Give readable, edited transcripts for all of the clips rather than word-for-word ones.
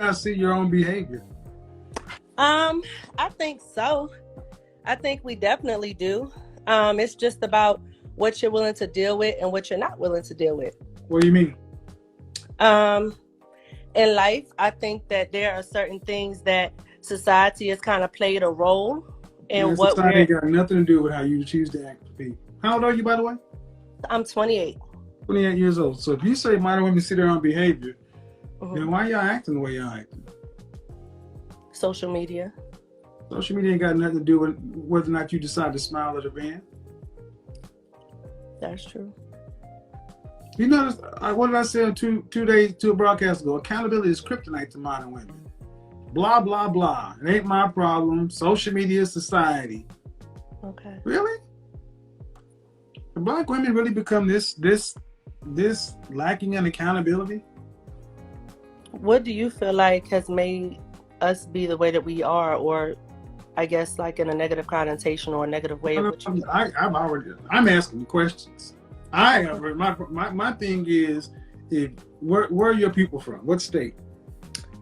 I see your own behavior? I think so. I think we definitely do. It's just about what you're willing to deal with and what you're not willing to deal with. What do you mean? Um, in life, I think that there are certain things that society has kind of played a role in Man, what society we're. ain't got nothing to do with how you choose to act for people. How old are you, by the way? I'm 28. 28 years old. So if you say modern women see their own behavior, then Mhm. why y'all acting the way y'all acting? Social media. Social media ain't got nothing to do with whether or not you decide to smile at a van. That's true. You notice, what did I say two days, two broadcasts ago? Accountability is kryptonite to modern women. Blah, blah, blah. It ain't my problem. Social media is society. Okay. Really? The black women really become this lacking in accountability? What do you feel like has made us be the way that we are, or I guess like in a negative connotation or a negative way of what you? I'm asking questions. My thing is, where are your people from? What state?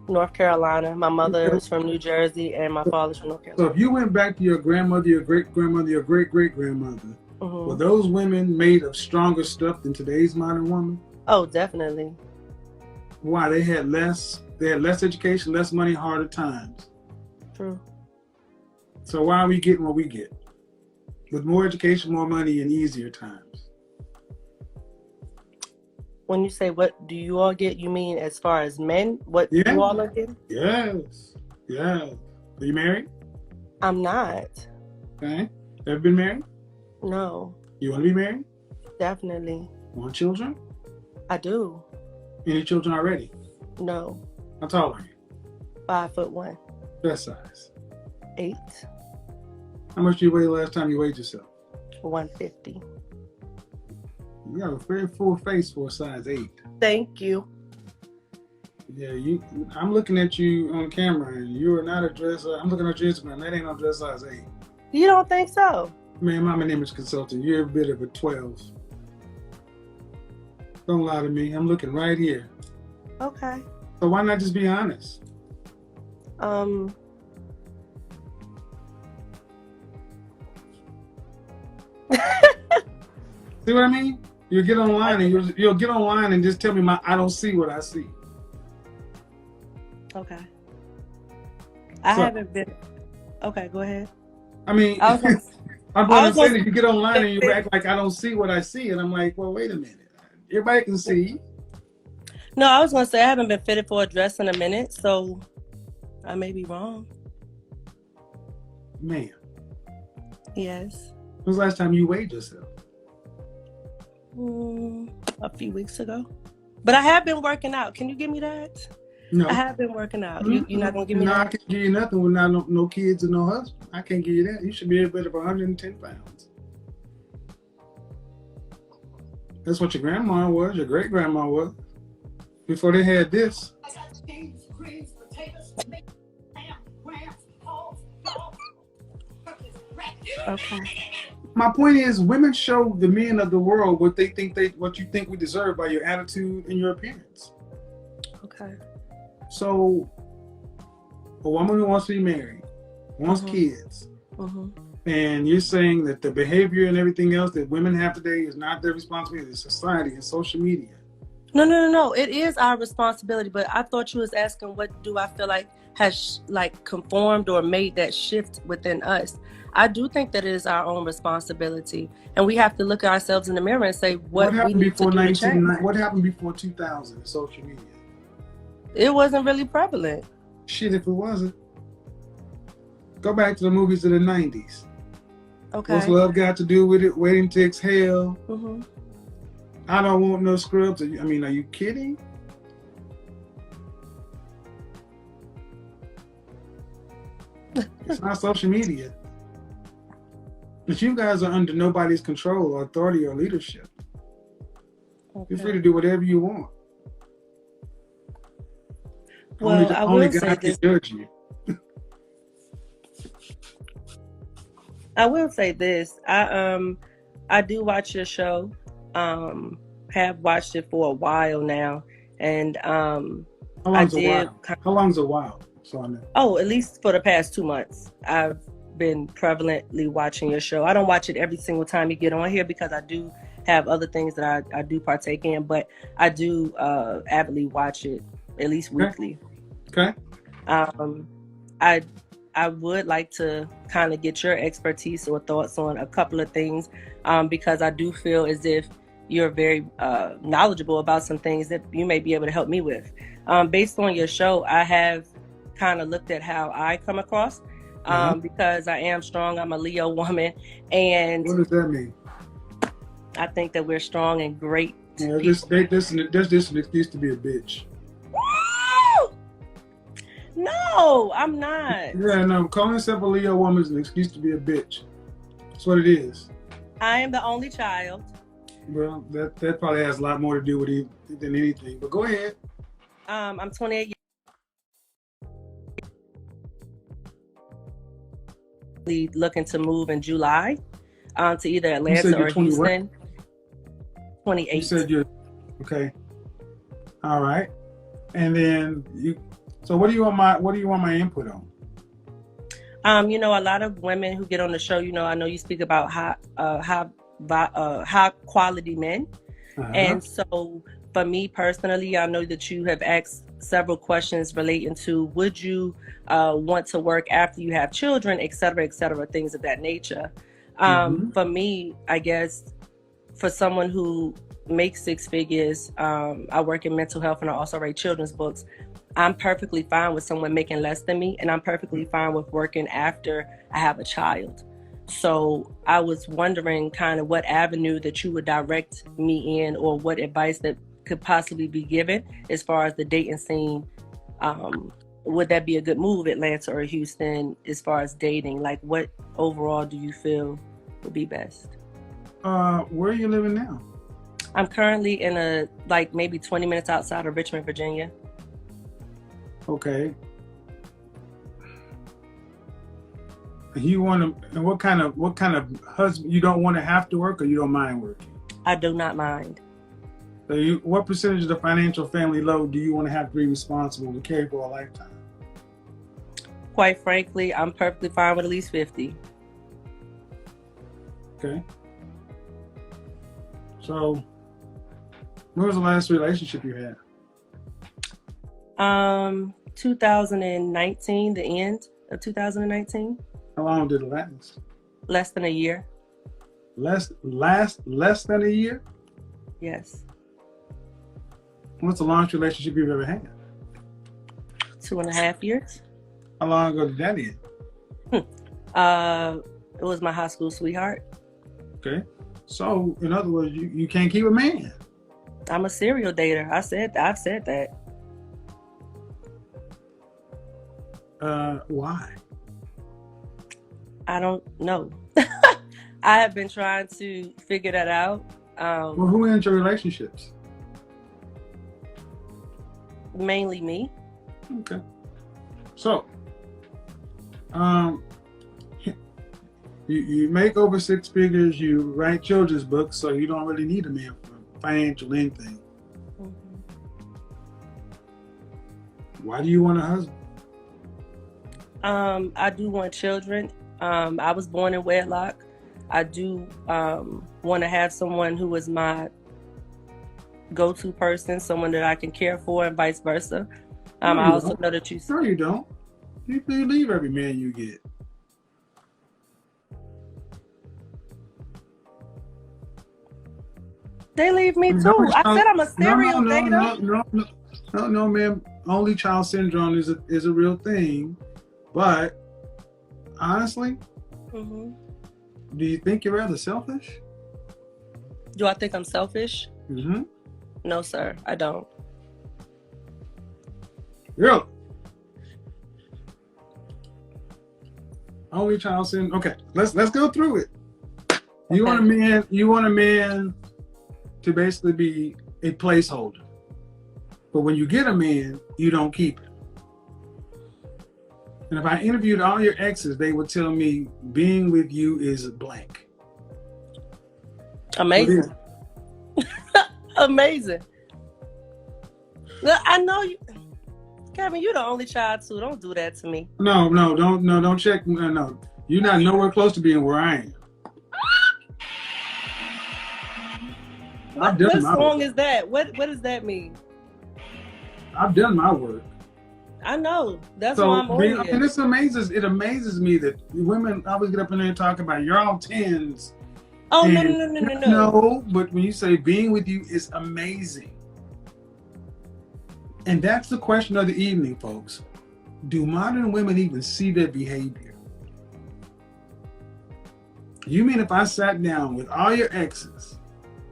North Carolina. My mother is from New Jersey, and my father's from North So Carolina. if you went back to your grandmother, your great grandmother, your great great grandmother, were those women made of stronger stuff than today's modern woman? Oh, definitely. Why? They had less education, less money, harder times. True. So why are we getting what we get? With more education, more money, and easier times. When you say what do you all get, you mean as far as men? What Yeah. you all are getting? Yes. Yeah. Are you married? I'm not. Okay. Ever been married? No. You want to be married? Definitely. Want children? I do. Any children already? No. How tall are you? 5'1". Best size. 8. How much did you weigh the last time you weighed yourself? 150. You have a very full face for a size 8. Thank you. Yeah, I'm looking at you on camera, and you are not a dress. I'm looking at your Instagram. That ain't no dress size 8. You don't think so? Man, I'm an image consultant. You're a bit of a 12. Don't lie to me. I'm looking right here. Okay. So why not just be honest? See what I mean? You'll get online and just tell me I don't see what I see. Okay. I haven't been. Okay, go ahead. I mean, I'm going to say that you get online and you act like I don't see what I see, and I'm like, well, wait a minute. Everybody can see. No, I was going to say I haven't been fitted for a dress in a minute, so I may be wrong. Man. Yes. When was the last time you weighed yourself? A few weeks ago. But I have been working out. Can you give me that? No. I have been working out. You're not going to give me that? No, I can't give you nothing with no kids and no husband. I can't give you that. You should be a bit of 110 pounds. That's what your grandma was, your great grandma was. Before they had this. Okay. My point is, women show the men of the world what you think we deserve by your attitude and your appearance. Okay. So, a woman who wants to be married, wants kids, and you're saying that the behavior and everything else that women have today is not their responsibility, it's society and social media. No. It is our responsibility, but I thought you was asking what do I feel like has conformed or made that shift within us. I do think that it is our own responsibility, and we have to look at ourselves in the mirror and say what we need to do to change. What happened before 2000 in social media? It wasn't really prevalent. Shit, if it wasn't. Go back to the movies of the 90s. Okay. What's love got to do with it? Waiting to exhale. I don't want no scrubs. I mean, are you kidding? It's not social media. But you guys are under nobody's control or authority or leadership. Okay. You're free to do whatever you want. Well, I will say this. Judge you. I will say this. I do watch your show. Have watched it for a while now, and How I long's a did. while? How long's a while? So I know. Oh, at least for the past 2 months, I've been prevalently watching your show. I don't watch it every single time you get on here because I do have other things that I do partake in, but I do avidly watch it at least weekly. Okay. I would like to kind of get your expertise or thoughts on a couple of things, because I do feel as if you're very knowledgeable about some things that you may be able to help me with. Based on your show, I have kind of looked at how I come across, because I am strong. I'm a Leo woman, and what does that mean? I think that we're strong and great. Yeah, this an excuse to be a bitch. No, I'm not. Yeah, no, calling yourself a Leo woman is an excuse to be a bitch. That's what it is. I am the only child. Well, that probably has a lot more to do with it than anything. But go ahead. I'm 28 years looking to move in July to either Atlanta or Houston. 28. You said you're okay. All right, and then you. So what do you want my input on? A lot of women who get on the show, I know you speak about high quality men. And so for me personally, I know that you have asked several questions relating to would you want to work after you have children, et cetera, things of that nature. For me, I guess for someone who makes six figures, I work in mental health and I also write children's books. I'm perfectly fine with someone making less than me, and I'm perfectly fine with working after I have a child. So I was wondering kind of what avenue that you would direct me in, or what advice that could possibly be given as far as the dating scene. Would that be a good move, Atlanta or Houston, as far as dating? Like, what overall do you feel would be best? Where are you living now? I'm currently in maybe 20 minutes outside of Richmond, Virginia. Okay. You want to? And what kind of husband? You don't want to have to work, or you don't mind working? I do not mind. So what percentage of the financial family load do you want to have to be responsible to carry for a lifetime? Quite frankly, I'm perfectly fine with at least 50. Okay. So, when was the last relationship you had? 2019, the end of 2019. How long did it last? Less than a year. Less than a year? Yes. What's the longest relationship you've ever had? 2.5 years. How long ago did that end? It was my high school sweetheart. Okay. So, in other words, you can't keep a man. I'm a serial dater. I've said that. Why? I don't know. I have been trying to figure that out. Well, who ends your relationships? Mainly me. Okay. So, you make over six figures, you write children's books, so you don't really need a man for financial anything. Why do you want a husband? I do want children. I was born in wedlock. I do want to have someone who is my go-to person, someone that I can care for, and vice versa. I also know that you... No, you don't. You leave every man you get. They leave me too. I said I'm a serial dater. No, man. Only child syndrome is a real thing. But honestly, do you think you're rather selfish? Do I think I'm selfish? Mm-hmm. No, sir, I don't. Really? Only child syndrome. Okay, let's go through it. You want a man to basically be a placeholder. But when you get a man, you don't keep him. And if I interviewed all your exes, they would tell me being with you is blank. Amazing. Amazing. I know you. Kevin, you're the only child too. Don't do that to me. Don't check. No. You're not nowhere close to being where I am. What song is that? What does that mean? I've done my work. I know. That's why I'm on here. And it amazes me that women always get up in there and talk about you're all 10s. Oh, no. No, but when you say being with you is amazing. And that's the question of the evening, folks. Do modern women even see their behavior? You mean if I sat down with all your exes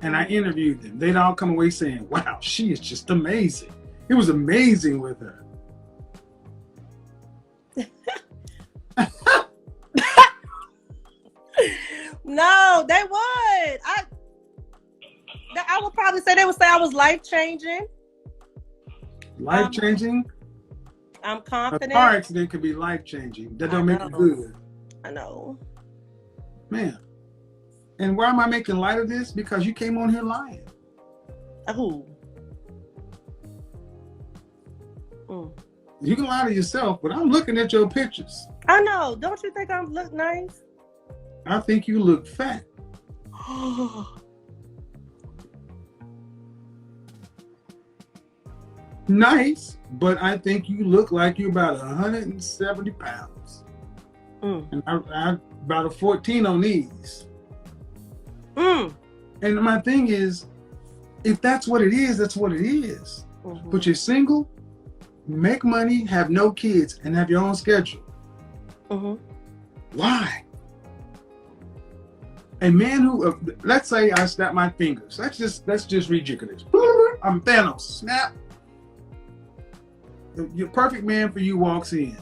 and I interviewed them, they'd all come away saying, wow, she is just amazing. It was amazing with her. No, they would. I would probably say they would say I was life-changing. Life-changing? I'm confident. A car accident could be life-changing. That don't make it good. I know. Man. And why am I making light of this? Because you came on here lying. Oh. You can lie to yourself, but I'm looking at your pictures. I know. Don't you think I look nice? I think you look fat. Nice, but I think you look like you're about 170 pounds. And I'm about a 14 on these. And my thing is, if that's what it is, that's what it is. But you're single, make money, have no kids, and have your own schedule. Why? A man who, let's say I snap my fingers. Let's just rejigger this. I'm Thanos. Snap. Your perfect man for you walks in.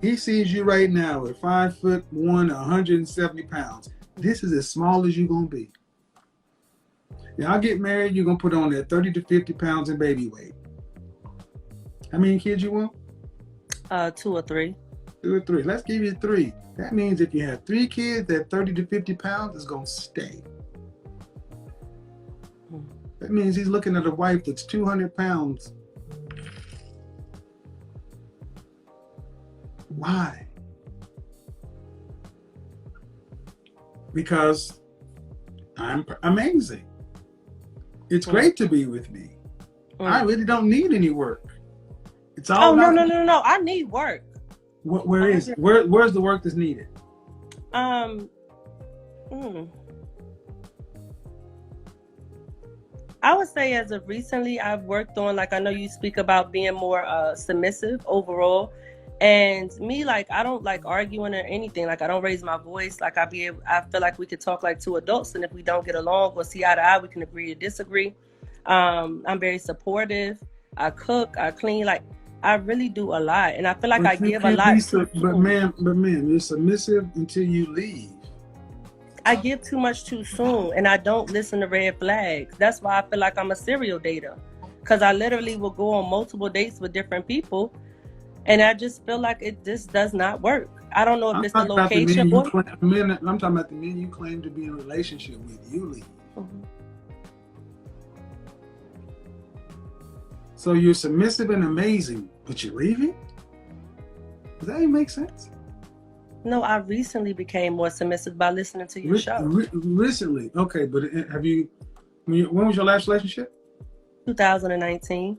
He sees you right now at 5'1", 170 pounds. This is as small as you're gonna be. Now I'll get married. You're gonna put on that 30 to 50 pounds in baby weight. How many kids you want? 2 or 3. 2 or 3. Let's give you 3. That means if you have 3 kids, that 30 to 50 pounds is gonna stay. That means he's looking at a wife that's 200 pounds. Why? Because I'm amazing. It's great to be with me. I really don't need any work. It's all no. I need work. Where is it? Where's the work that's needed? I would say as of recently, I've worked on, like, I know you speak about being more submissive overall. And me, like, I don't like arguing or anything. Like, I don't raise my voice. Like, I feel like we could talk like 2 adults. And if we don't get along or see eye to eye, we can agree to disagree. I'm very supportive. I cook, I clean. Like, I really do a lot. And I feel like I give a lot. But ma'am, you're submissive until you leave. I give too much too soon. And I don't listen to red flags. That's why I feel like I'm a serial dater. Because I literally will go on multiple dates with different people. And I just feel like it just does not work. I don't know if it's the location. I'm talking about the men you claim to be in a relationship with. You leave. So you're submissive and amazing, but you're leaving? Does that even make sense? No, I recently became more submissive by listening to your show. Recently? Okay, but when was your last relationship? 2019.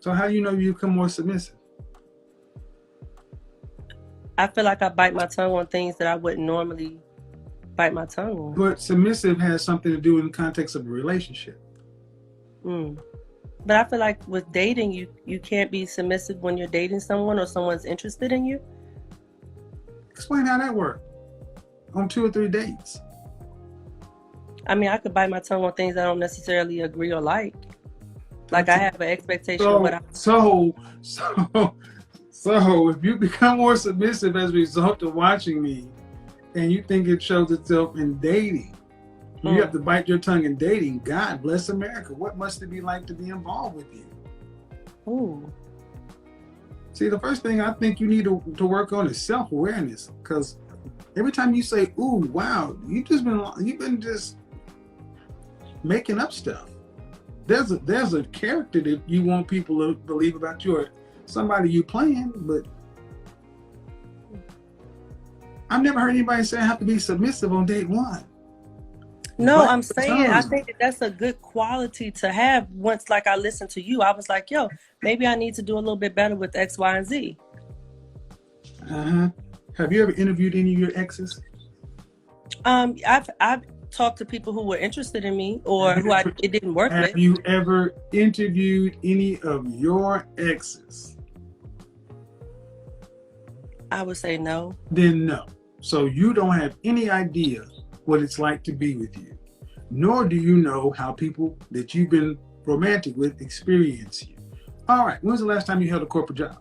So how do you know you become more submissive? I feel like I bite my tongue on things that I wouldn't normally bite my tongue on. But submissive has something to do in the context of a relationship. But I feel like with dating, you can't be submissive when you're dating someone or someone's interested in you. Explain how that works. On 2 or 3 dates. I mean, I could bite my tongue on things I don't necessarily agree or like. Like, I have an expectation of what I... So if you become more submissive as a result of watching me, and you think it shows itself in dating, you have to bite your tongue in dating. God bless America. What must it be like to be involved with you? Ooh. See, the first thing I think you need to work on is self-awareness. Because every time you say, "Ooh, wow," you've been just making up stuff. there's a character that you want people to believe about you, or somebody you playing, but I've never heard anybody say I have to be submissive on date one. No, I'm saying I think that's a good quality to have. Once, like, I listened to you, I was like, yo, maybe I need to do a little bit better with X, Y, and Z. Have you ever interviewed any of your exes? I've talked to people who were interested in me or who it didn't work with. Have you ever interviewed any of your exes? I would say no. Then no. So you don't have any idea what it's like to be with you, nor do you know how people that you've been romantic with experience you. All right, when's the last time you held a corporate job?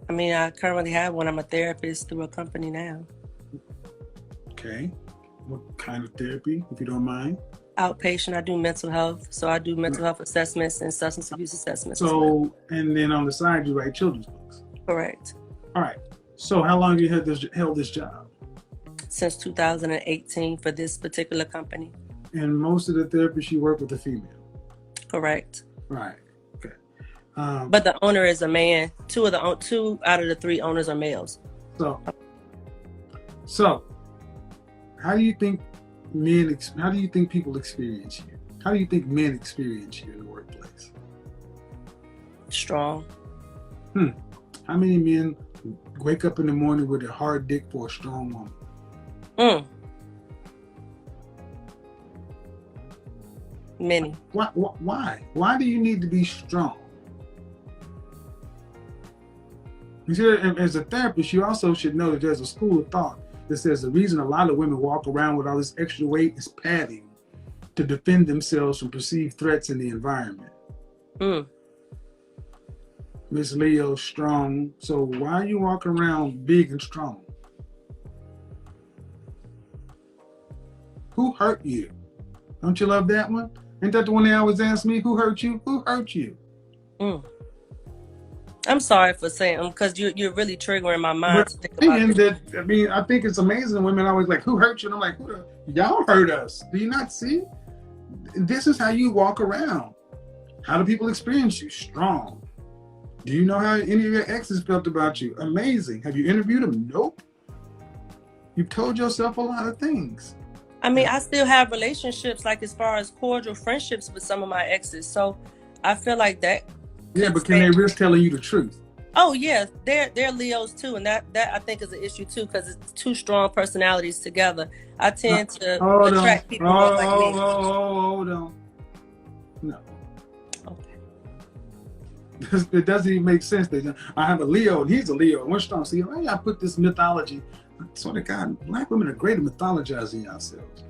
I mean, I currently have one. I'm a therapist through a company now. Okay. What kind of therapy, if you don't mind? Outpatient. I do mental health. So I do mental health assessments and substance abuse assessments. So, and then on the side, you write children's books. Correct. All right. So how long have you held this job? Since 2018 for this particular company. And most of the therapists you work with are female? Correct. Right. Okay. But the owner is a man. Two out of the 3 owners are males. So how do you think people experience you? How do you think men experience you in the workplace? Strong. How many men wake up in the morning with a hard dick for a strong woman? Many. Why? Why do you need to be strong? You see, as a therapist, you also should know that there's a school of thought that says the reason a lot of women walk around with all this extra weight is padding to defend themselves from perceived threats in the environment. Miss Leo, strong. So why you walk around big and strong? Who hurt you? Don't you love that one? Ain't that the one they always ask me? Who hurt you? Who hurt you? I'm sorry for saying, because you're really triggering my mind to think about this. I think it's amazing. Women always like, who hurt you? And I'm like, y'all hurt us. Do you not see? This is how you walk around. How do people experience you? Strong. Do you know how any of your exes felt about you? Amazing. Have you interviewed them? Nope. You've told yourself a lot of things. I mean, I still have relationships, like as far as cordial friendships with some of my exes. So I feel like that. Yeah, but can they risk telling you the truth? Oh yeah, they're Leos too, and that I think is an issue too, because it's 2 strong personalities together. I tend to attract people more like me. Hold on. No. Okay. It doesn't even make sense. I have a Leo and he's a Leo and we're strong. See, I put this mythology. I swear to God, Black women are great at mythologizing ourselves.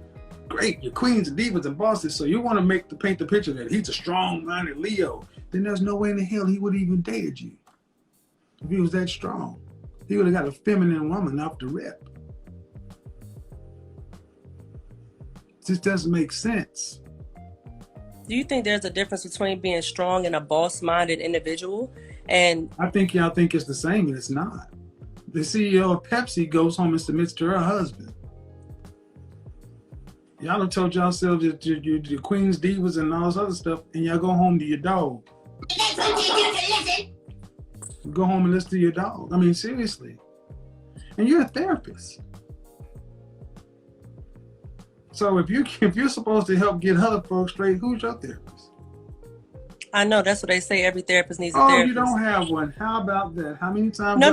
Great, you're queens and divas and bosses, so you want to paint the picture that he's a strong-minded Leo. Then there's no way in the hell he would have even dated you. If he was that strong, he would have got a feminine woman off the rip. This doesn't make sense. Do you think there's a difference between being strong and a boss-minded individual? And I think y'all think it's the same, and it's not. The CEO of Pepsi goes home and submits to her husband. Y'all have told yourselves that you're queens, divas, and all this other stuff, and y'all go home to your dog. That's what you do to listen. Go home and listen to your dog. I mean, seriously. And you're a therapist. So if you're supposed to help get other folks straight, who's your therapist? I know that's what they say. Every therapist needs a Oh, therapist. you don't have one. How about that? How many times? No.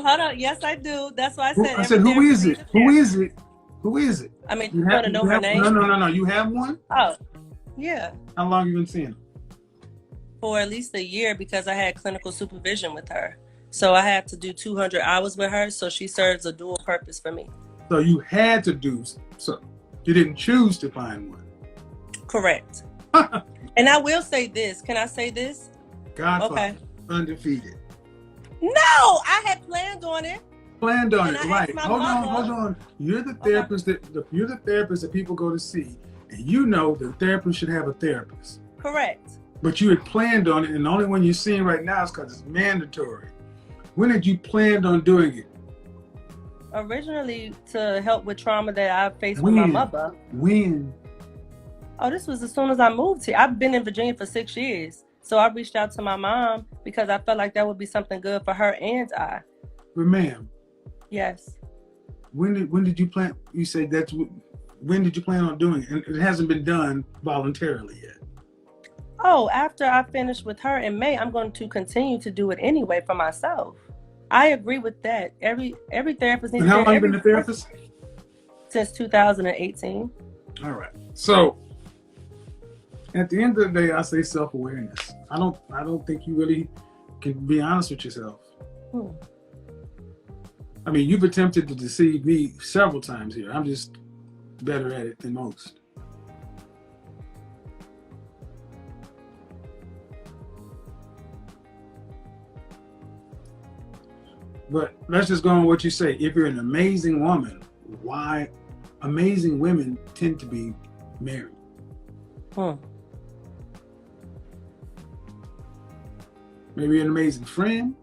Hold on. Yes, I do. That's why I said. I said, who is it? Who is it? Who is it? I mean, you want to know her name? No. You have one? Oh, yeah. How long have you been seeing her? For at least a year, because I had clinical supervision with her. So I had to do 200 hours with her. So she serves a dual purpose for me. So you had to do so. You didn't choose to find one. Correct. And I will say this. Can I say this? Godfather, okay. Undefeated. No, I had planned on it. Planned on it, right? Hold on. You're the therapist you're the therapist that people go to see, and you know the therapist should have a therapist. Correct. But you had planned on it, and the only one you're seeing right now is because it's mandatory. When did you plan on doing it? Originally to help with trauma that I faced with my mother. When? Oh, this was as soon as I moved here. I've been in Virginia for 6 years. So I reached out to my mom because I felt like that would be something good for her and I. But ma'am. Yes. When did you plan? You said that's when did you plan on doing it? And it hasn't been done voluntarily yet. Oh, after I finish with her in May, I'm going to continue to do it anyway for myself. I agree with that. Every therapist needs. And how long have you been a therapist? Since 2018. All right. So at the end of the day, I say self-awareness. I don't think you really can be honest with yourself. I mean, you've attempted to deceive me several times here. I'm just better at it than most. But let's just go on what you say. If you're an amazing woman, why amazing women tend to be married? Maybe you're an amazing friend,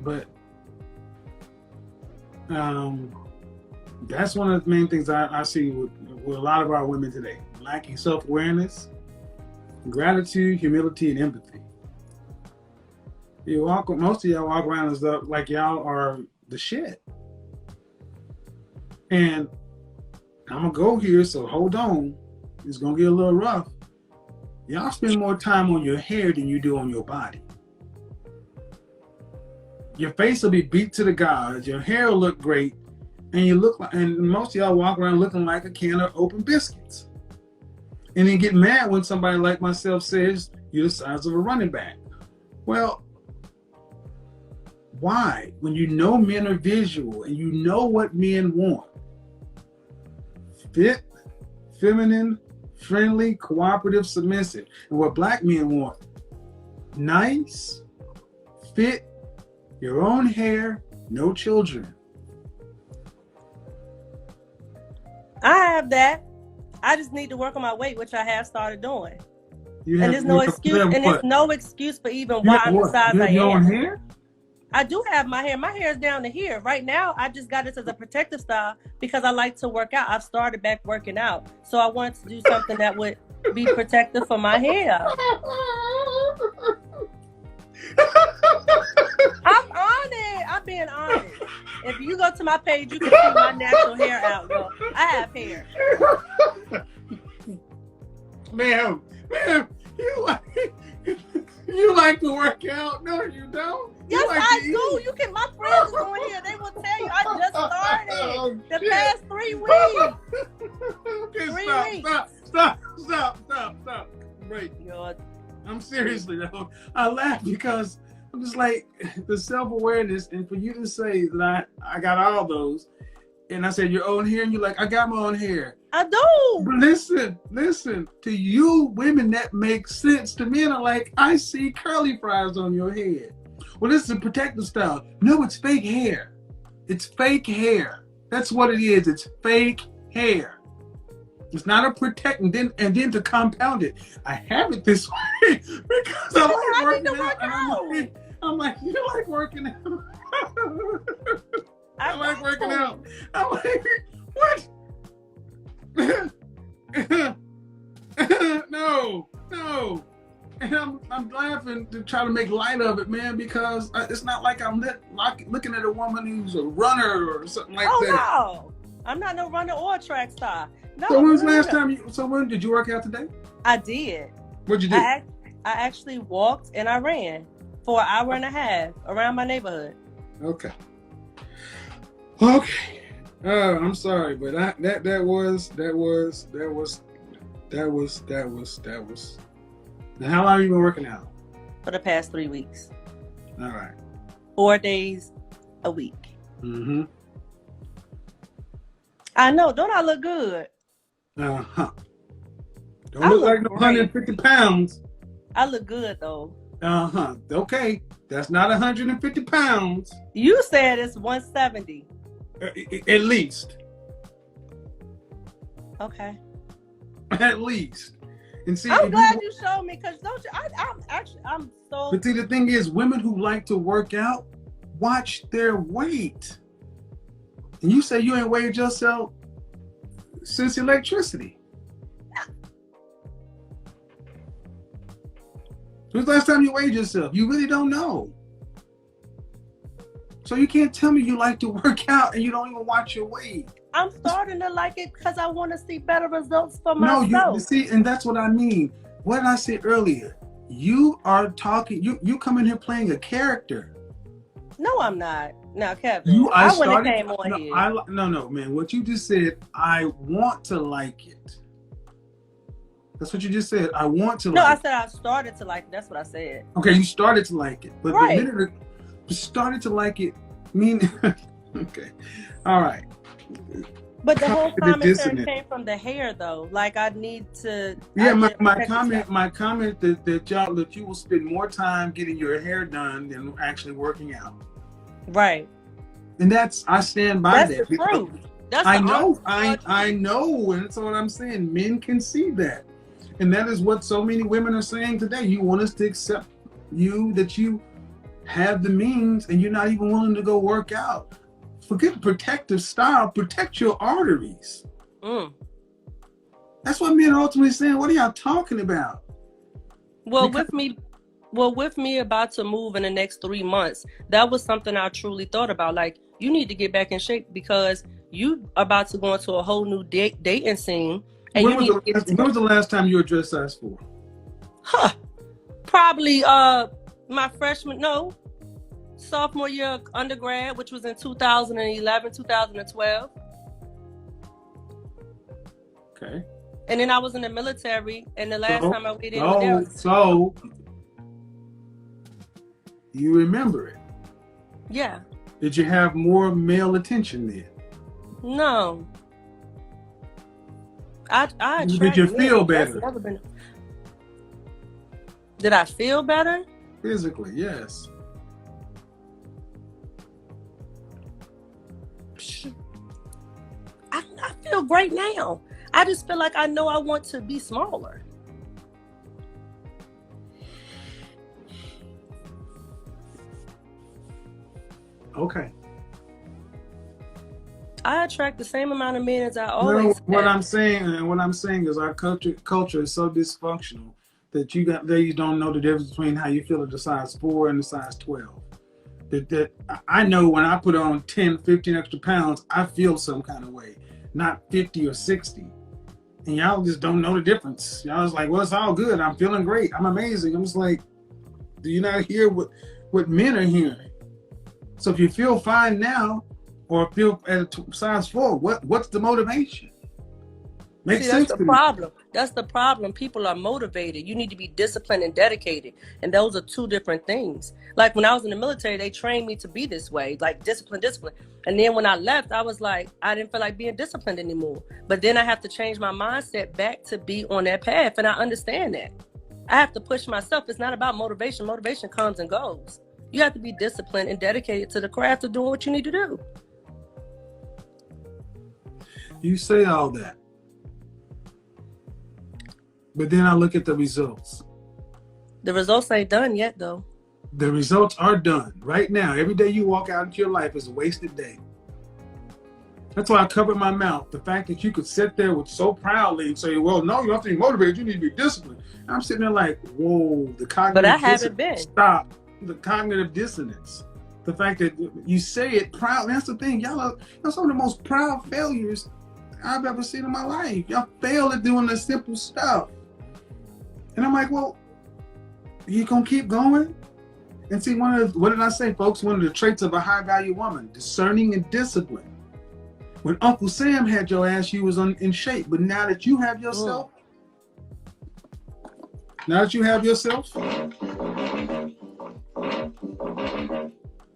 but that's one of the main things I see with a lot of our women today. Lacking self-awareness, gratitude, humility, and empathy. Most of y'all walk around as though like y'all are the shit. And I'm gonna go here, so hold on. It's gonna get a little rough. Y'all spend more time on your hair than you do on your body. Your face will be beat to the gods. Your hair will look great, and most of y'all walk around looking like a can of open biscuits. And then get mad when somebody like myself says you're the size of a running back. Well, why? When you know men are visual and you know what men want. Fit, feminine, friendly, cooperative, submissive. And what black men want. Nice, fit, your own hair, no children. I have that. I just need to work on my weight, which I have started doing. And there's no excuse. And there's no excuse for even why I'm the size I am. You have your own hair? I do have my hair. My hair is down to here. Right now, I just got this as a protective style because I like to work out. I've started back working out. So I wanted to do something that would be protective for my hair. I'm on it. I'm being honest. If you go to my page, you can see my natural hair out, girl. I have hair. Ma'am, you like to work out? No, you don't. Yes, I do. You can. My friends are on here. They will tell you. I just started the past 3 weeks. Okay, stop. Break. I'm seriously though. I laugh because I'm just like the self-awareness, and for you to say that I got all those, and I said your own hair, and you're like, I got my own hair. I do. But listen. To you women, that makes sense. To men are like, I see curly fries on your head. Well, this is a protective style. No, it's fake hair. It's fake hair. That's what it is. It's fake hair. It's not a protect, and then to compound it, I have it this way because I like working out. I'm like, you like working out? I like working out. I'm like, what? No. And I'm laughing to try to make light of it, man, because it's not like I'm looking at a woman who's a runner or something like that. No. I'm not no runner or track star. No. So when's the last time when did you work out today? I did. What'd you do? I actually walked and I ran for an hour and a half around my neighborhood. Okay. I'm sorry, but that was. Now, how long have you been working out? For the past 3 weeks. All right. 4 days a week. Mm-hmm. I know. Don't I look good? Uh-huh. Don't look like no 150 pounds. I look good, though. Uh-huh. Okay. That's not 150 pounds. You said it's 170. At least. Okay. At least. And see, I'm glad you showed me, because don't you? I'm so. But see, the thing is, women who like to work out watch their weight. And you say you ain't weighed yourself since electricity. When's the last time you weighed yourself? You really don't know. So you can't tell me you like to work out and you don't even watch your weight. I'm starting to like it because I want to see better results for myself. No, you see, and that's what I mean. What did I say earlier? You are talking, you come in here playing a character. No, I'm not. Now, Kevin, I wouldn't have came on here. No, man. What you just said, I want to like it. That's what you just said. I want to like it. No, I said I started to like it. That's what I said. Okay, you started to like it. But right. The minute you started to like it, okay. All right. But the whole commentary came from the hair, though. Like, I need to. Yeah, my comment that you will spend more time getting your hair done than actually working out. Right. And I stand by that. That's the truth. I know, and that's what I'm saying. Men can see that. And that is what so many women are saying today. You want us to accept that you have the means and you're not even willing to go work out. Forget protective style, protect your arteries. That's what men are ultimately saying. What are y'all talking about? Well, with me about to move in the next 3 months, that was something I truly thought about. Like, you need to get back in shape because you about to go into a whole new dating scene. And when was the last time you were dressed size 4? Probably sophomore year of undergrad, which was in 2011, 2012. Okay. And then I was in the military, and the last time I weighed in So you remember it? Yeah. Did you have more male attention then? No. Did you feel better? Did I feel better? Physically, yes. I feel great now. I just feel like I know I want to be smaller. Okay. I attract the same amount of men as I always have. What I'm saying is our culture is so dysfunctional that you don't know the difference between how you feel at the size 4 and the size 12. That I know when I put on 10, 15 extra pounds, I feel some kind of way, not 50 or 60. And y'all just don't know the difference. Y'all is like, well, it's all good. I'm feeling great. I'm amazing. I'm just like, do you not hear what men are hearing? So if you feel fine now, or feel at a size 4, what's the motivation? Makes sense. That's the problem. That's the problem. People are motivated. You need to be disciplined and dedicated. And those are two different things. Like when I was in the military, they trained me to be this way, like discipline. And then when I left, I was like, I didn't feel like being disciplined anymore. But then I have to change my mindset back to be on that path. And I understand that. I have to push myself. It's not about motivation. Motivation comes and goes. You have to be disciplined and dedicated to the craft of doing what you need to do. You say all that. But then I look at the results. The results ain't done yet, though. The results are done right now. Every day you walk out into your life is a wasted day. That's why I covered my mouth. The fact that you could sit there with so proudly and say, well, no, you have to be motivated. You need to be disciplined. And I'm sitting there like, whoa, the cognitive But I haven't been. Stop. The cognitive dissonance. The fact that you say it proud. That's the thing. Y'all are some of the most proud failures I've ever seen in my life. Y'all fail at doing the simple stuff. And I'm like, well, you gonna keep going? And see, what did I say, folks? One of the traits of a high value woman, discerning and discipline. When Uncle Sam had your ass, you was in shape. But now that you have yourself,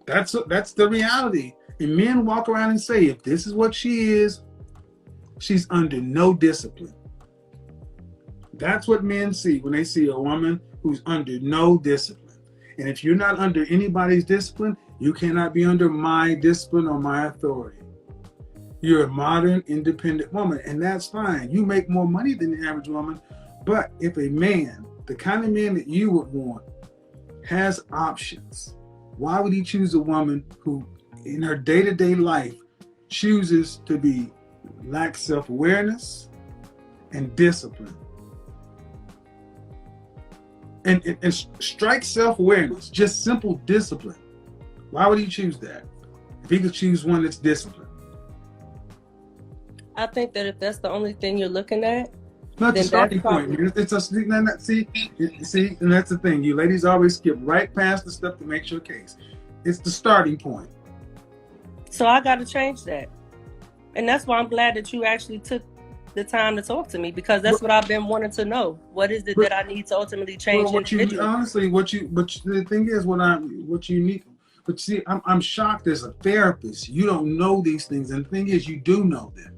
that's the reality. And men walk around and say, if this is what she is, she's under no discipline. That's what men see when they see a woman who's under no discipline. And if you're not under anybody's discipline, you cannot be under my discipline or my authority. You're a modern, independent woman, and that's fine. You make more money than the average woman, but if a man, the kind of man that you would want, has options, why would he choose a woman who, in her day-to-day life, chooses to be lack self-awareness and discipline. And strike self-awareness, just simple discipline. Why would he choose that if he could choose one that's disciplined? I think that if that's the only thing you're looking at, not the starting point. It's a see, and that's the thing. You ladies always skip right past the stuff that makes your case. It's the starting point. So I got to change that, and that's why I'm glad that you actually took the time to talk to me, because that's what I've been wanting to know. What is it that I need to ultimately change? But the thing is, what you need. But see, I'm shocked as a therapist. You don't know these things, and the thing is, you do know them.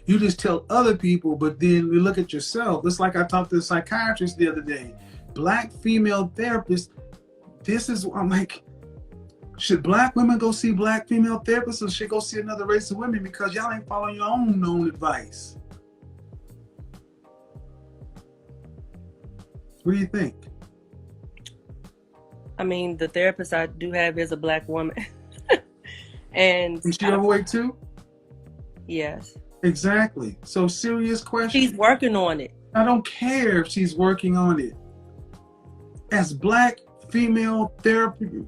You just tell other people, but then you look at yourself. It's like I talked to a psychiatrist the other day. Black female therapist. I'm like, should black women go see black female therapists, or should go see another race of women? Because y'all ain't following your own known advice. What do you think? I mean, the therapist I do have is a black woman. And is she overweight too? Yes. Exactly. So serious question. She's working on it. I don't care if she's working on it. As black female therapy,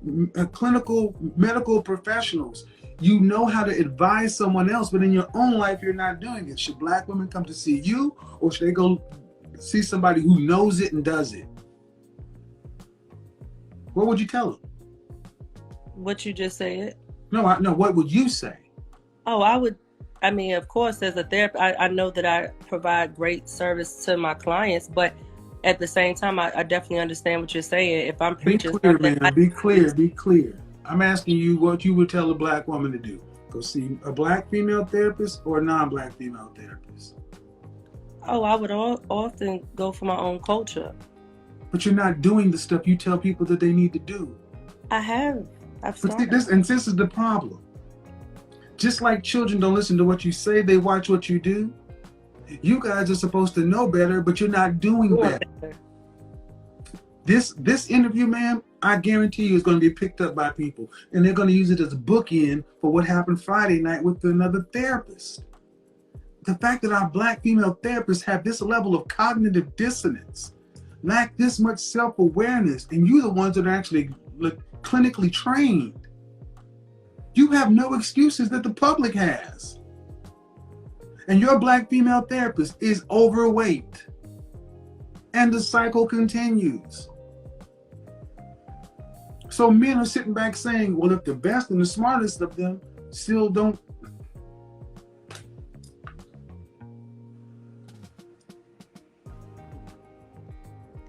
clinical medical professionals, you know how to advise someone else, but in your own life, you're not doing it. Should black women come to see you, or should they go see somebody who knows it and does it? What would you tell them? What you just said? No, what would you say? Oh, I mean, of course, as a therapist, I know that I provide great service to my clients, but at the same time, I definitely understand what you're saying. If I'm preaching something, be clear. I'm asking you what you would tell a black woman to do. Go see a black female therapist or a non-black female therapist. Oh, I would often go for my own culture. But you're not doing the stuff you tell people that they need to do. I've started. This is the problem. Just like children don't listen to what you say, they watch what you do. You guys are supposed to know better, but you're not doing better. This interview, ma'am, I guarantee you is going to be picked up by people, and they're going to use it as a bookend for what happened Friday night with another therapist. The fact that our black female therapists have this level of cognitive dissonance, lack this much self-awareness, and you're the ones that are actually clinically trained. You have no excuses that the public has. And your black female therapist is overweight. And the cycle continues. So men are sitting back saying, well, if the best and the smartest of them still don't.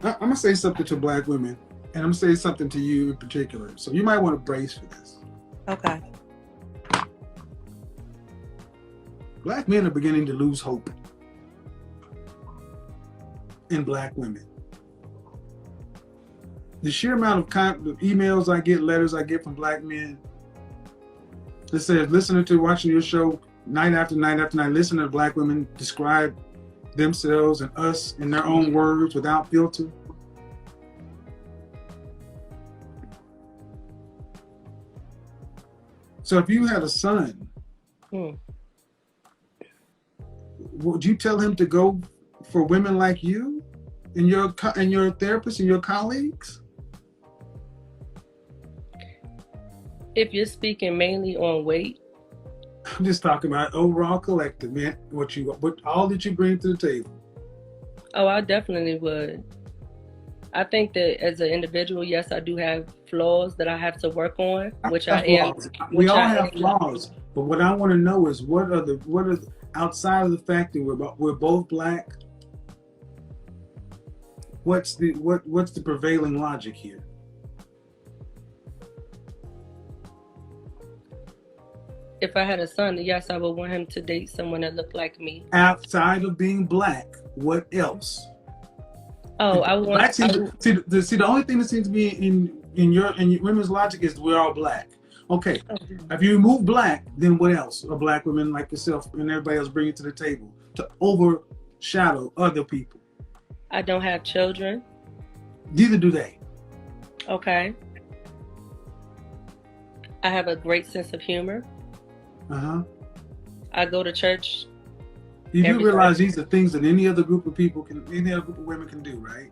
I'm going to say something to black women, and I'm going to say something to you in particular. So you might want to brace for this. Okay. Black men are beginning to lose hope in black women. The sheer amount of emails I get, letters I get from black men that says, watching your show night after night after night, listening to black women describe themselves and us in their own words without filter. So if you had a son, would you tell him to go for women like you and your therapists and your colleagues? If you're speaking mainly on weight, I'm just talking about overall collective, man. What all that you bring to the table. Oh, I definitely would. I think that as an individual, yes, I do have flaws that I have to work on, which I am. We all have flaws, but what I want to know is what are the outside of the fact that we're both black, what's the prevailing logic here? If I had a son, yes, I would want him to date someone that looked like me. Outside of being black, what else? Oh, I would want. See, the only thing that seems to be in your women's logic is we're all black. Okay, if you remove black, then what else? A black woman like yourself and everybody else bring it to the table to overshadow other people. I don't have children. Neither do they. Okay. I have a great sense of humor. Uh-huh. I go to church You do realize these are things that any other group of women can do, right?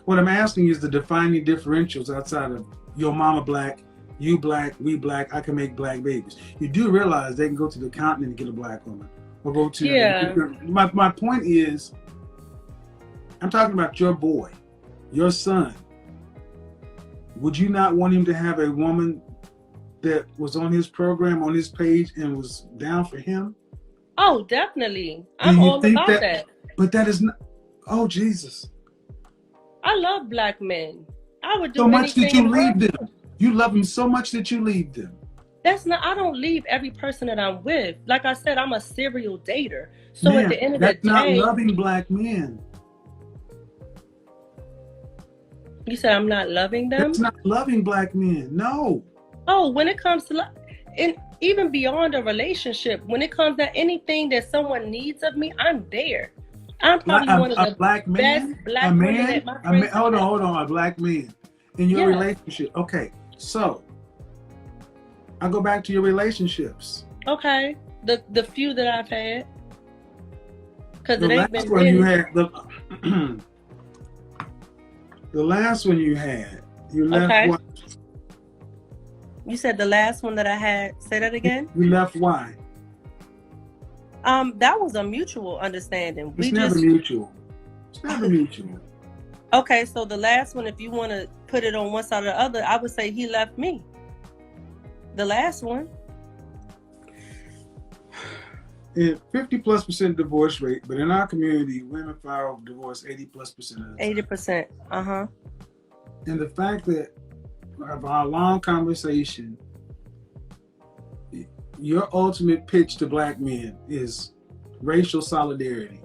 What I'm asking is the defining differentials outside of your mama black, you black, we black, I can make black babies. You do realize they can go to the continent and get a black woman. Or go to... Yeah. My point is, I'm talking about your boy, your son. Would you not want him to have a woman that was on his program, on his page, and was down for him? Oh, definitely. I'm all about that. But that is not... Oh, Jesus. I love black men. I would do so much that you leave them. them. You love them so much that you leave them. That's not... I don't leave every person that I'm with. Like I said, I'm a serial dater. So Man, at the end of the day... That's not loving black men. You said I'm not loving them? That's not loving black men. No. Oh, when it comes to... And even beyond a relationship, when it comes to anything that someone needs of me, I'm there. I'm probably one of the black man, best black women that my friends hold on, a black man in your relationship. Okay, so I'll go back to your relationships. Okay, the few that I've had, because it ain't been one you had. The last one you had, you left. Okay. What? You said the last one that I had. Say that again. You left why? That was a mutual understanding. It's never mutual. It's never mutual. Okay, so the last one, if you want to put it on one side or the other, I would say he left me. The last one. 50+% divorce rate, but in our community, women file divorce 80+% of the time. 80%. And the fact that of our long conversation, your ultimate pitch to black men is racial solidarity.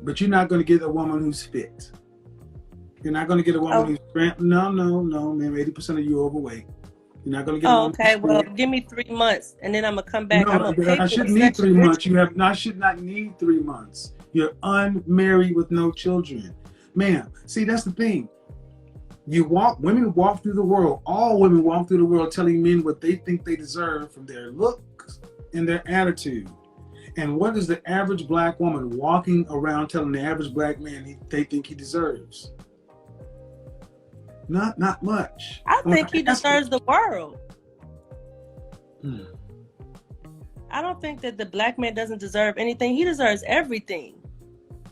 But you're not going to get a woman who's fit. You're not going to get a woman who's... No, man, 80% of you are overweight. You're not going to get a woman okay, well, give me 3 months, and then I'm going to come back. No, I shouldn't need 3 months. I should not need 3 months. You're unmarried with no children. Man, see, that's the thing. Women walk through the world, all women walk through the world telling men what they think they deserve from their looks and their attitude. And what is the average black woman walking around telling the average black man they think he deserves? Not much. I think he deserves the world. I don't think that the black man doesn't deserve anything. He deserves everything.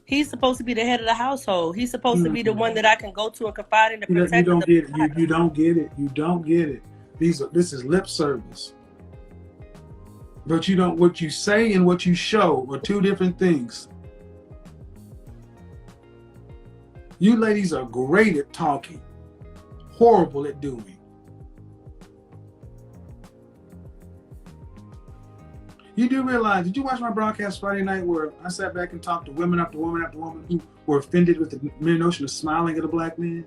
He's supposed to be the head of the household. He's supposed to be the one that I can go to and confide in to protect. You don't get it. You don't get it. You don't get it. This is lip service. But you don't. What you say and what you show are two different things. You ladies are great at talking, horrible at doing. You do realize, did you watch my broadcast Friday night where I sat back and talked to women after woman after woman who were offended with the mere notion of smiling at a black man?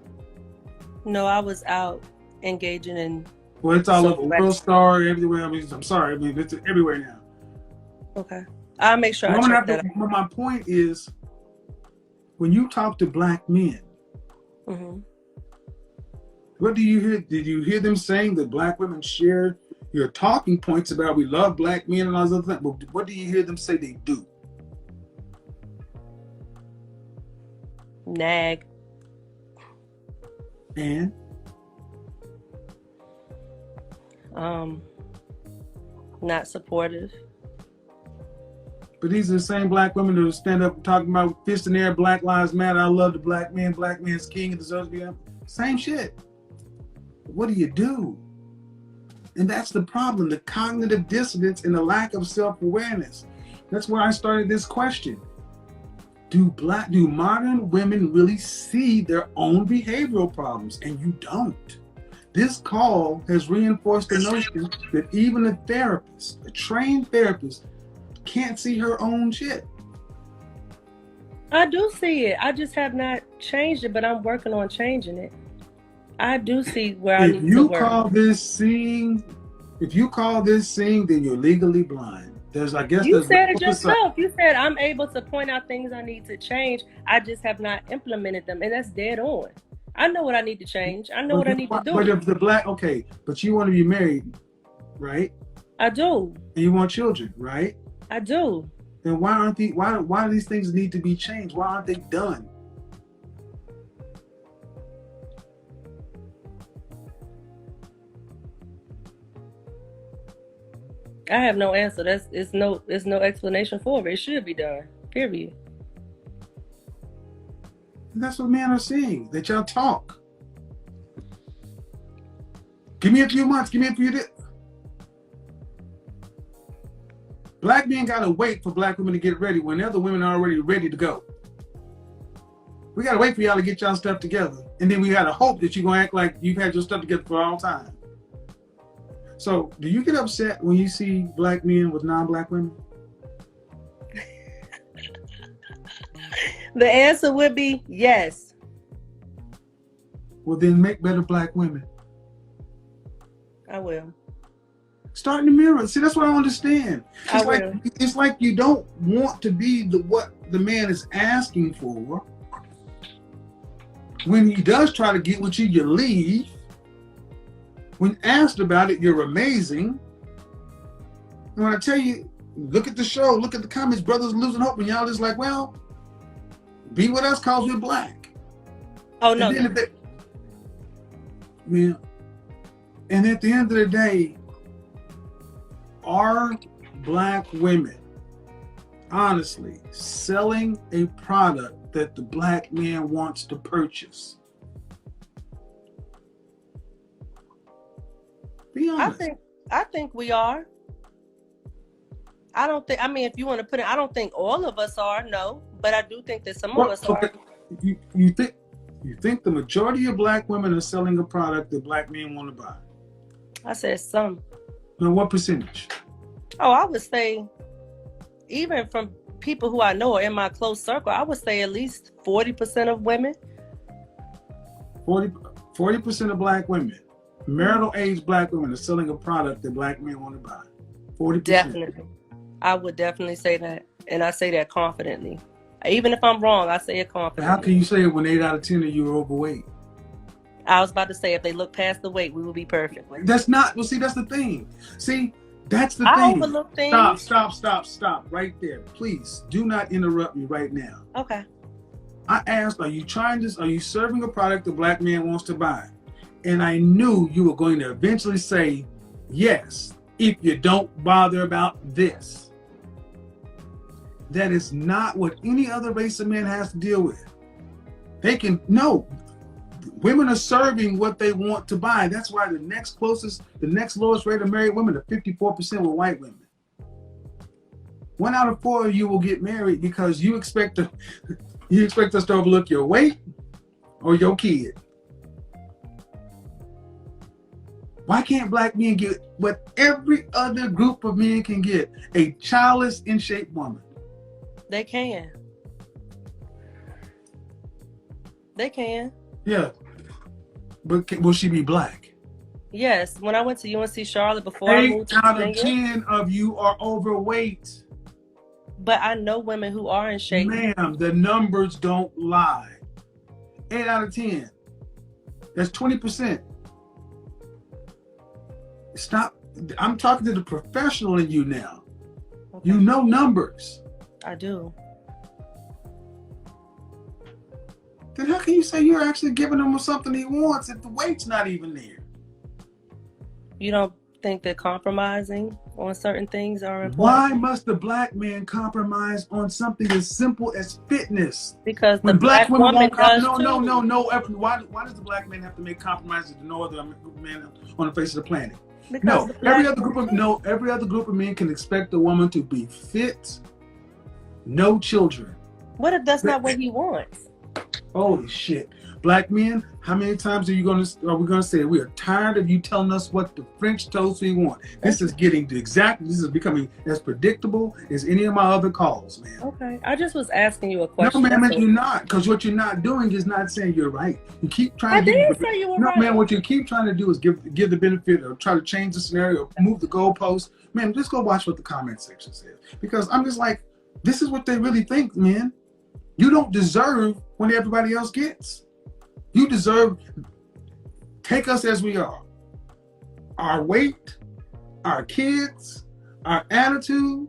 No, I was out engaging in... Well, it's all over World Star, everywhere. I'm sorry. It's everywhere now. Okay. I'll make sure I check that out. My point is, when you talk to black men, what do you hear? Did you hear them saying that black women share your talking points about we love black men and all those other things? But what do you hear them say they do? Nag. And? Not supportive. But these are the same black women that stand up and talking about fist in the air, Black Lives Matter, I love the black man, black man's king, and deserves to be up. Same shit. What do you do? And that's the problem, the cognitive dissonance and the lack of self-awareness. That's why I started this question. Do modern women really see their own behavioral problems? And you don't. This call has reinforced the notion that even a therapist, a trained therapist, can't see her own shit. I do see it. I just have not changed it, but I'm working on changing it. I do see where I need to work. If you call this seeing, then you're legally blind. You said it yourself. You said I'm able to point out things I need to change. I just have not implemented them, and that's dead on. I know what I need to change. I know what I need to do. But if but you want to be married, right? I do. And you want children, right? I do. then why do these things need to be changed? Why aren't they done? I have no answer. It's no explanation for it. It should be done. Period. And that's what men are saying. That y'all talk. Give me a few months. Give me a few days. Black men gotta wait for black women to get ready when other women are already ready to go. We gotta wait for y'all to get y'all stuff together, and then we gotta hope that you're gonna act like you've had your stuff together for all time. So, do you get upset when you see black men with non-black women? The answer would be yes. Well, then make better black women. I will. Start in the mirror. See, that's what I understand. will. It's like you don't want to be what the man is asking for. When he does try to get with you, you leave. When asked about it, you're amazing. And when I tell you, look at the show, look at the comments, brothers losing hope, and y'all just like, well, be with us cause we're black. Oh, no. And at the end of the day, are black women honestly selling a product that the black man wants to purchase? Be honest. I think we are. If you want to put it, I don't think all of us are, no, but I do think that some of us are. You think the majority of black women are selling a product that black men want to buy? I said some. Now, what percentage? Oh, I would say, even from people who I know are in my close circle, I would say at least 40% of women. 40% of black women, marital age black women, are selling a product that black men want to buy. 40%. Definitely. I would definitely say that. And I say that confidently. Even if I'm wrong, I say it confidently. How can you say it when 8 out of 10 of you are overweight? I was about to say, if they look past the weight, we will be perfect. That's not, well, see, that's the thing. See, that's the I thing. overlook things. Stop right there. Please do not interrupt me right now. Okay. I asked, are you serving a product the black man wants to buy? And I knew you were going to eventually say, yes, if you don't bother about this. That is not what any other race of men has to deal with. Women are serving what they want to buy. That's why the next lowest rate of married women are 54% were white women. 1 out of 4 of you will get married because you expect us to overlook your weight or your kid. Why can't black men get what every other group of men can get? A childless, in shape woman. They can. Yeah. But will she be black? Yes. When I went to UNC Charlotte before I moved to 8 out of 10 of you are overweight. But I know women who are in shape. Ma'am, the numbers don't lie. 8 out of 10. That's 20%. Stop. I'm talking to the professional in you now. Okay. You know numbers. I do. Then how can you say you're actually giving him something he wants if the weight's not even there? You don't think that compromising on certain things are important? Why must the black man compromise on something as simple as fitness? Because when the black woman does no. Why does the black man have to make compromises to no other man on the face of the planet? Because every other group of men can expect a woman to be fit, no children. What if that's not what he wants? Holy shit. Black men, how many times are we going to say we are tired of you telling us what the French toast we want? This is becoming as predictable as any of my other calls, man. Okay. I just was asking you a question. No, ma'am, you're not. Because what you're not doing is not saying you're right. You keep trying to say you were right. No, man, what you keep trying to do is give the benefit or try to change the scenario, or move the goalpost. Man, just go watch what the comment section says. Because I'm just like, this is what they really think, man. You don't deserve what everybody else gets. You deserve, take us as we are. Our weight, our kids, our attitude.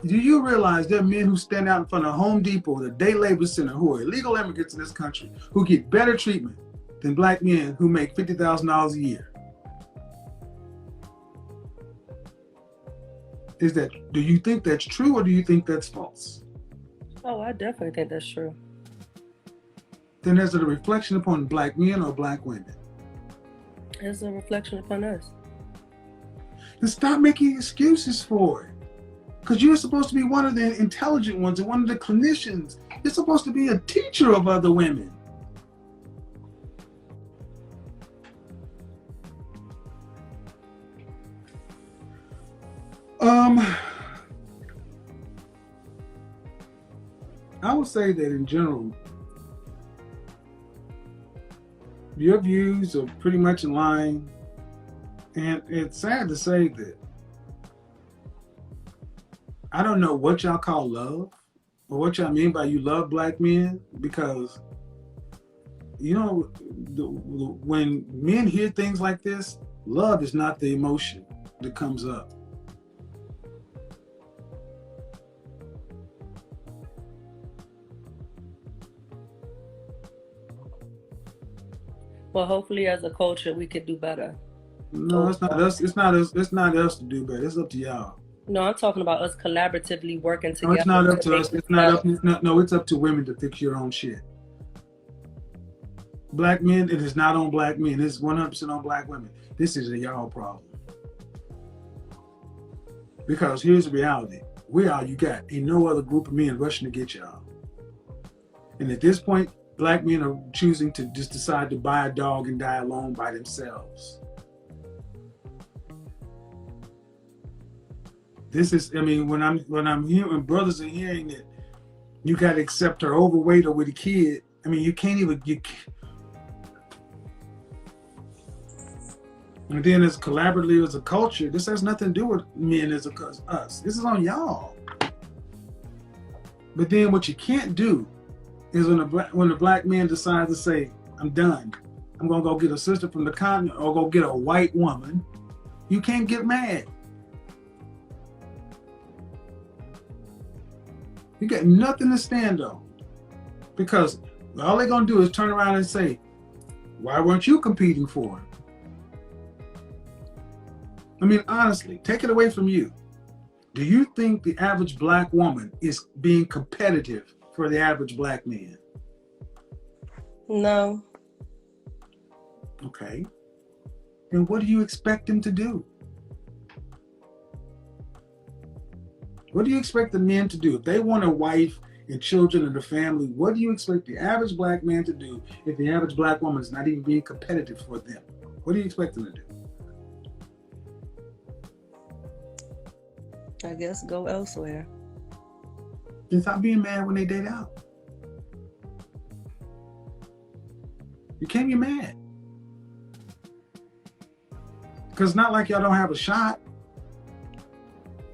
Do you realize there are men who stand out in front of Home Depot or the Day Labor Center who are illegal immigrants in this country who get better treatment than black men who make $50,000 a year? Do you think that's true or do you think that's false? Oh, I definitely think that's true. Then is it a reflection upon black men or black women? It's a reflection upon us. Then stop making excuses for it. Because you're supposed to be one of the intelligent ones and one of the clinicians. You're supposed to be a teacher of other women. I would say that in general, your views are pretty much in line. And it's sad to say that I don't know what y'all call love or what y'all mean by you love black men, because, you know, when men hear things like this, love is not the emotion that comes up. Well, hopefully as a culture, we could do better. No, it's not us. It's not us. It's not us to do better. It's up to y'all. No, I'm talking about us collaboratively working together. No, it's not up to us. It's not up. No, it's up to women to fix your own shit. Black men, it is not on black men. It's 100% on black women. This is a y'all problem. Because here's the reality. We're all you got. Ain't no other group of men rushing to get y'all. And at this point, black men are choosing to just decide to buy a dog and die alone by themselves. This is, I mean, when I'm hearing brothers are hearing that you got to accept her overweight or with a kid, I mean, you can't even, and then as collaboratively as a culture, this has nothing to do with men as us. This is on y'all. But then what you can't do is when a black man decides to say, I'm done, I'm going to go get a sister from the continent or go get a white woman, you can't get mad. You got nothing to stand on, because all they're going to do is turn around and say, why weren't you competing for it? I mean, honestly, take it away from you. Do you think the average black woman is being competitive for the average black man? No. Okay. Then what do you expect them to do? What do you expect the men to do? If they want a wife and children and a family, what do you expect the average black man to do if the average black woman is not even being competitive for them? What do you expect them to do? I guess go elsewhere. Then stop being mad when they date out. You can't be mad. Because it's not like y'all don't have a shot.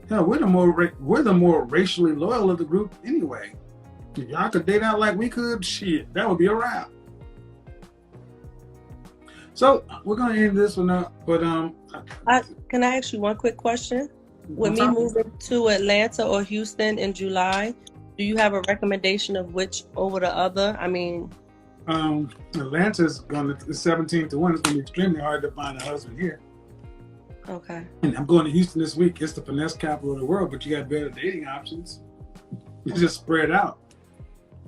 Hell, we're the more racially loyal of the group anyway. If y'all could date out like we could, shit, that would be a wrap. So we're gonna end this one up, but can I ask you one quick question? With me moving to Atlanta or Houston in July, do you have a recommendation of which over the other? I mean, Atlanta's going to 17 to 1. It's going to be extremely hard to find a husband here. Okay. And I'm going to Houston this week. It's the finesse capital of the world, but you got better dating options. It's just spread out.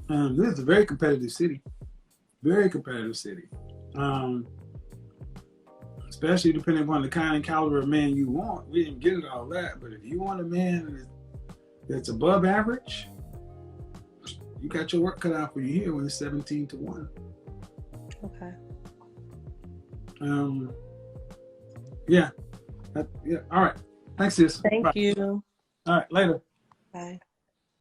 This is a very competitive city. Very competitive city. Especially depending upon the kind and caliber of man you want. We didn't get into all that, but if you want a man that's above average, you got your work cut out for you here when it's 17 to 1. Okay. Yeah. Yeah. All right. Thanks, sis. Thank you. All right. Later. Bye.